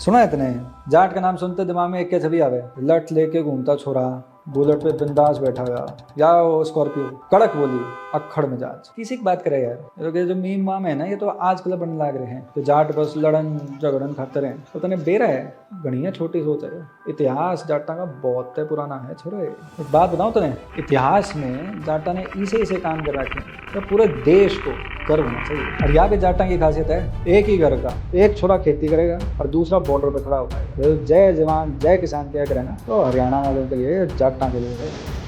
सुना है तने? जाट का नाम सुनते दिमाग में एक क्या छवि आवे? लट लेके घूमता छोरा, बुलेट पे बिंदास बैठा हुआ, या वो स्कॉर्पियो, कड़क बोली, अक्खड़ मिजाज। किसी की बात करे यार, ये जो मीम माम है ना, ये तो आजकल बनने लग रहे हैं। तो जाट बस लड़न झगड़न खाते रहे, तो तने बेरा है, गणिया छोटी सोच है। इतिहास जाटा का बहुत पुराना है छोरे। एक बात बताऊं तने, इतिहास में जाटा ने इसे काम कर रखे, तो पूरे देश को गर्व होना चाहिए। और यहाँ पे जाटा की खासियत है, एक ही घर का एक छोरा खेती करेगा और दूसरा बॉर्डर पे खड़ा होता है। तो जय जवान जय किसान क्या करे ना, तो हरियाणा वालों के लिए जाटा के लिए है।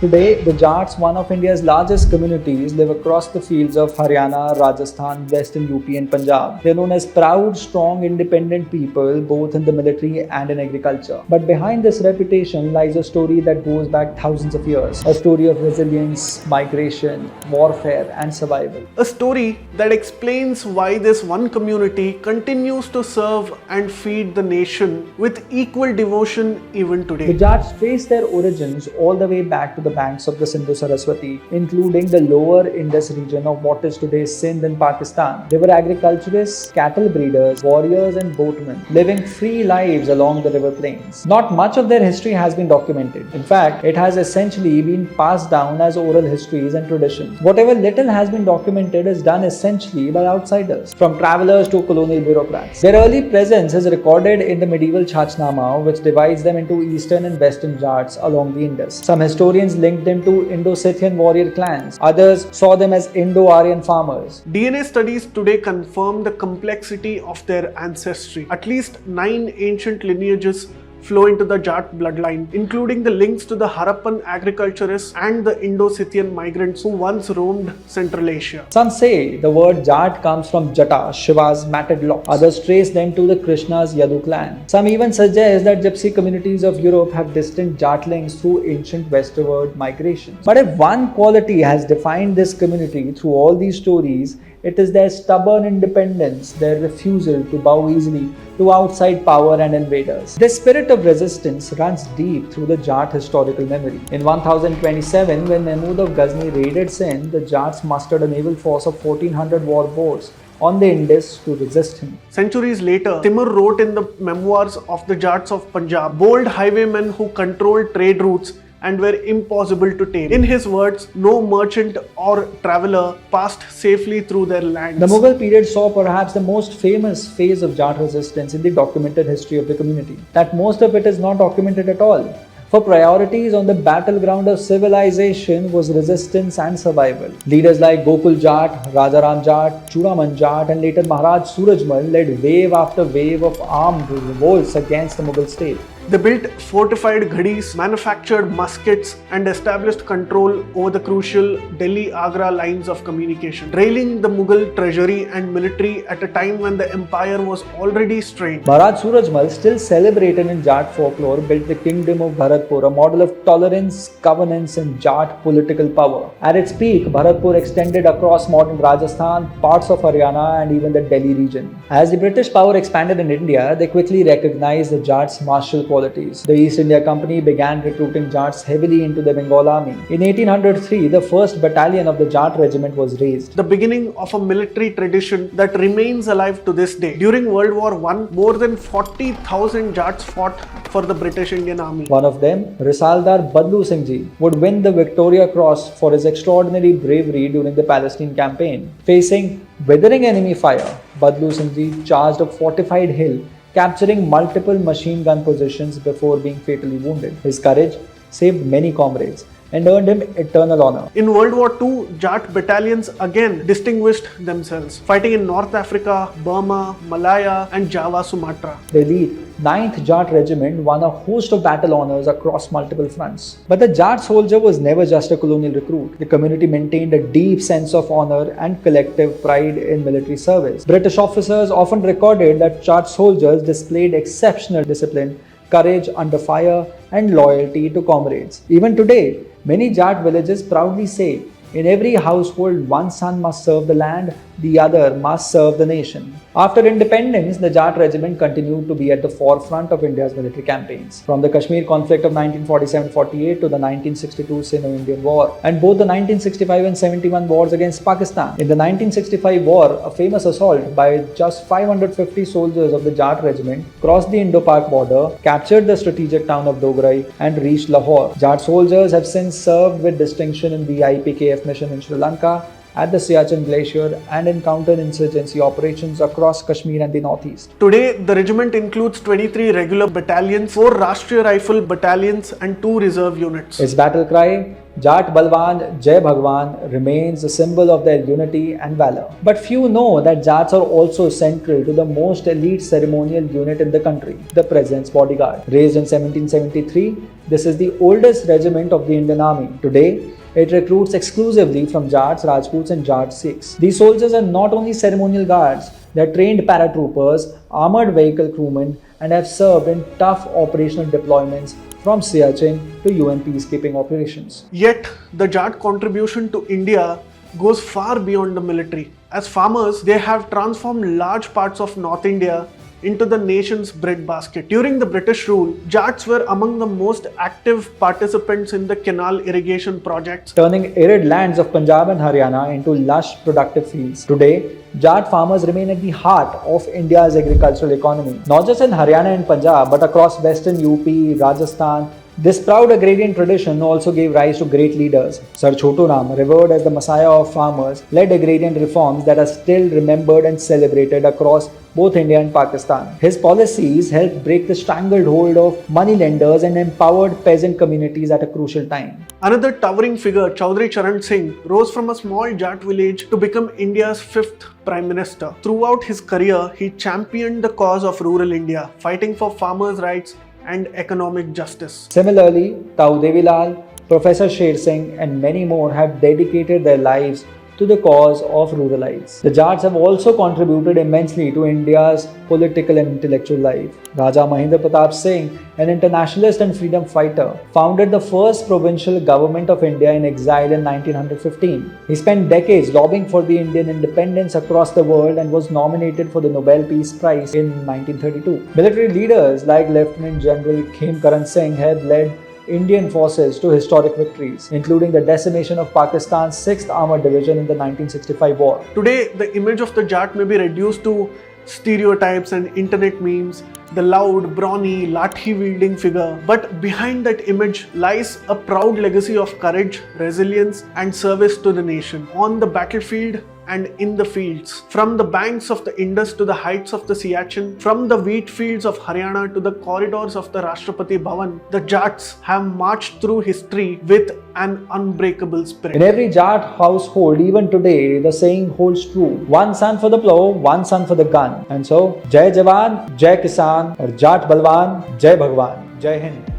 Today, the Jats, one of India's largest communities, live across the fields of Haryana, Rajasthan, Western UP and Punjab. They are known as proud, strong, independent people, both in the military and in agriculture. But behind this reputation lies a story that goes back thousands of years. A story of resilience, migration, warfare and survival. A story that explains why this one community continues to serve and feed the nation with equal devotion even today. The Jats trace their origins all the way back to the banks of the Sindhu Saraswati, including the lower Indus region of what is today Sindh in Pakistan. They were agriculturists, cattle breeders, warriors and boatmen, living free lives along the river plains. Not much of their history has been documented. In fact, it has essentially been passed down as oral histories and traditions. Whatever little has been documented is done essentially by outsiders, from travelers to colonial bureaucrats. Their early presence is recorded in the medieval Chachnama, which divides them into eastern and western Jats along the Indus. Some historians linked them to Indo-Scythian warrior clans. Others saw them as Indo-Aryan farmers. DNA studies today confirm the complexity of their ancestry. At least 9 ancient lineages flow into the Jat bloodline, including the links to the Harappan agriculturists and the Indo-Scythian migrants who once roamed Central Asia. Some say the word Jat comes from Jata, Shiva's matted locks. Others trace them to the Krishna's Yadu clan. Some even suggest that gypsy communities of Europe have distant Jat links through ancient westward migration. But if one quality has defined this community through all these stories, it is their stubborn independence, their refusal to bow easily to outside power and invaders. This spirit of resistance runs deep through the Jat historical memory. In 1027, when Mahmud of Ghazni raided Sindh, the Jats mustered a naval force of 1400 war boats on the Indus to resist him. Centuries later, Timur wrote in the memoirs of the Jats of Punjab, bold highwaymen who controlled trade routes and were impossible to tame. In his words, no merchant or traveller passed safely through their lands. The Mughal period saw perhaps the most famous phase of Jat resistance in the documented history of the community. That most of it is not documented at all. For priorities on the battleground of civilization was resistance and survival. Leaders like Gokul Jat, Rajaram Jat, Churaman Jat and later Maharaja Suraj Mal led wave after wave of armed revolts against the Mughal state. They built fortified ghadis, manufactured muskets, and established control over the crucial Delhi-Agra lines of communication, railing the Mughal treasury and military at a time when the empire was already strained. Maharaja Suraj Mal, still celebrated in Jat folklore, built the kingdom of Bharatpur, a model of tolerance, governance, and Jat political power. At its peak, Bharatpur extended across modern Rajasthan, parts of Haryana, and even the Delhi region. As the British power expanded in India, they quickly recognized the Jats' martial qualities. The East India Company began recruiting Jats heavily into the Bengal army. In 1803, the first battalion of the Jat Regiment was raised. The beginning of a military tradition that remains alive to this day. During World War I, more than 40,000 Jats fought for the British Indian Army. One of them, Risaldar Badlu Singh Ji, would win the Victoria Cross for his extraordinary bravery during the Palestine campaign. Facing withering enemy fire, Badlu Singh Ji charged a fortified hill, capturing multiple machine gun positions before being fatally wounded. His courage saved many comrades and earned him eternal honor. In World War II, Jat battalions again distinguished themselves, fighting in North Africa, Burma, Malaya and Java, Sumatra. The elite 9th Jat Regiment won a host of battle honors across multiple fronts. But the Jat soldier was never just a colonial recruit. The community maintained a deep sense of honor and collective pride in military service. British officers often recorded that Jat soldiers displayed exceptional discipline, courage under fire, and loyalty to comrades. Even today, many Jat villages proudly say, In every household, one son must serve the land, the other must serve the nation. After independence, the Jat regiment continued to be at the forefront of India's military campaigns. From the Kashmir conflict of 1947-48 to the 1962 Sino-Indian War, and both the 1965 and 71 wars against Pakistan. In the 1965 war, a famous assault by just 550 soldiers of the Jat regiment crossed the Indo-Pak border, captured the strategic town of DograI, and reached Lahore. Jat soldiers have since served with distinction in the IPKF mission in Sri Lanka, at the Siachen Glacier, and in counter-insurgency operations across Kashmir and the northeast. Today, the regiment includes 23 regular battalions, 4 Rashtriya Rifle battalions and 2 reserve units. Its battle cry, Jat Balwan, Jai Bhagwan, remains a symbol of their unity and valor. But few know that Jats are also central to the most elite ceremonial unit in the country, the President's Bodyguard. Raised in 1773, this is the oldest regiment of the Indian Army. Today, it recruits exclusively from Jats, Rajputs and Jat Sikhs. These soldiers are not only ceremonial guards, they are trained paratroopers, armoured vehicle crewmen, and have served in tough operational deployments from Siachen to UN peacekeeping operations. Yet, the Jat contribution to India goes far beyond the military. As farmers, they have transformed large parts of North India into the nation's breadbasket. During the British rule, Jats were among the most active participants in the canal irrigation projects, turning arid lands of Punjab and Haryana into lush, productive fields. Today, Jat farmers remain at the heart of India's agricultural economy. Not just in Haryana and Punjab, but across western UP, Rajasthan. This proud agrarian tradition also gave rise to great leaders. Sir Chhotu Ram, revered as the messiah of farmers, led agrarian reforms that are still remembered and celebrated across both India and Pakistan. His policies helped break the strangled hold of money lenders and empowered peasant communities at a crucial time. Another towering figure, Chaudhary Charan Singh, rose from a small Jat village to become India's 5th Prime Minister. Throughout his career, he championed the cause of rural India, fighting for farmers' rights and economic justice. Similarly, Tau Devilal, Professor Sher Singh and many more have dedicated their lives to the cause of ruralites. The Jats have also contributed immensely to India's political and intellectual life. Raja Mahendra Pratap Singh, an internationalist and freedom fighter, founded the first provincial government of India in exile in 1915. He spent decades lobbying for the Indian independence across the world and was nominated for the Nobel Peace Prize in 1932. Military leaders like Lieutenant General Khem Karan Singh have led Indian forces to historic victories, including the decimation of Pakistan's 6th Armoured Division in the 1965 war. Today, the image of the Jat may be reduced to stereotypes and internet memes, the loud, brawny, lathi-wielding figure. But behind that image lies a proud legacy of courage, resilience, and service to the nation. On the battlefield and in the fields, from the banks of the Indus to the heights of the Siachen, from the wheat fields of Haryana to the corridors of the Rashtrapati Bhavan, the Jats have marched through history with an unbreakable spirit. In every Jat household, even today, the saying holds true: one son for the plow, one son for the gun. And so, Jai Jawan, Jai Kisan, or Jat Balwan, Jai Bhagwan, Jai Hind.